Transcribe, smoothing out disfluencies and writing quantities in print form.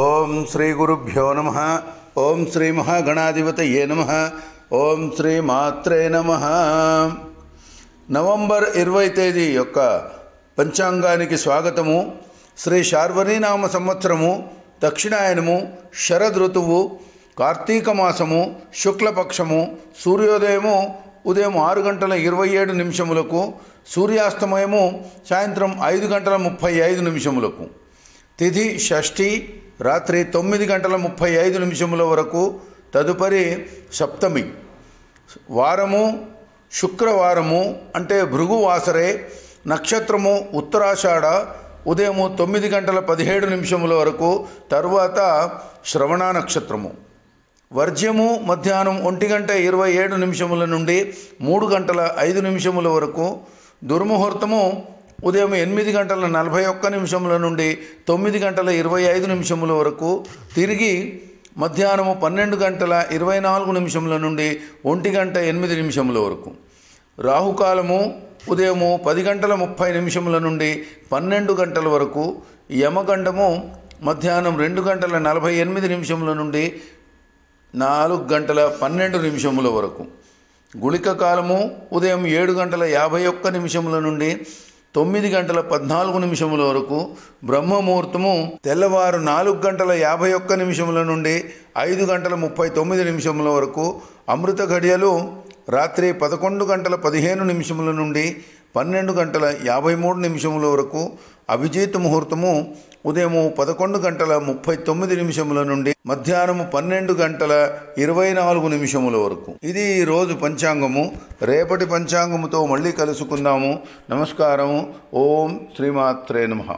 ఓం శ్రీ గురుభ్యో నమః. ఓం శ్రీ మహాగణాధిపతయే నమః. ఓం శ్రీ మాత్రే నమః. నవంబర్ 20 తేదీ యొక్క పంచాంగానికి స్వాగతము. శ్రీ శార్వరీనామ సంవత్సరము, దక్షిణాయనము, శరదృతువు, కార్తీక మాసము, శుక్లపక్షము, సూర్యోదయము ఉదయం 6:27 సూర్యాస్తమయము సాయంత్రం 5:35 తిథి షష్ఠి రాత్రి 9:35 వరకు. తదుపరి సప్తమి. వారము శుక్రవారము అంటే భృగువాసరే. నక్షత్రము ఉత్తరాషాఢ ఉదయం 9:17 వరకు. తరువాత శ్రవణ నక్షత్రము. వర్జ్యము మధ్యాహ్నం 1:27 నుండి 3:05 వరకు. దుర్ముహూర్తము ఉదయం 8:41 నుండి 9:25 వరకు. తిరిగి మధ్యాహ్నం 12:24 నుండి 1:08 వరకు. రాహుకాలము ఉదయం 10:30 నుండి 12 వరకు. యమగండము మధ్యాహ్నం 2:48 నుండి 4:12 వరకు. గుళిక కాలము ఉదయం 7:51 నుండి 9:14 వరకు. బ్రహ్మముహూర్తము తెల్లవారు 4:51 నుండి 5:39 వరకు. అమృత ఘడియలు రాత్రి 11:15 నుండి 12:53 వరకు. అభిజిత్ ముహూర్తము ఉదయం 11:39 నుండి మధ్యాహ్నం 12:24 వరకు. ఇది ఈరోజు పంచాంగము. రేపటి పంచాంగముతో మళ్ళీ కలుసుకుందాము. నమస్కారము. ఓం శ్రీమాత్రే నమః.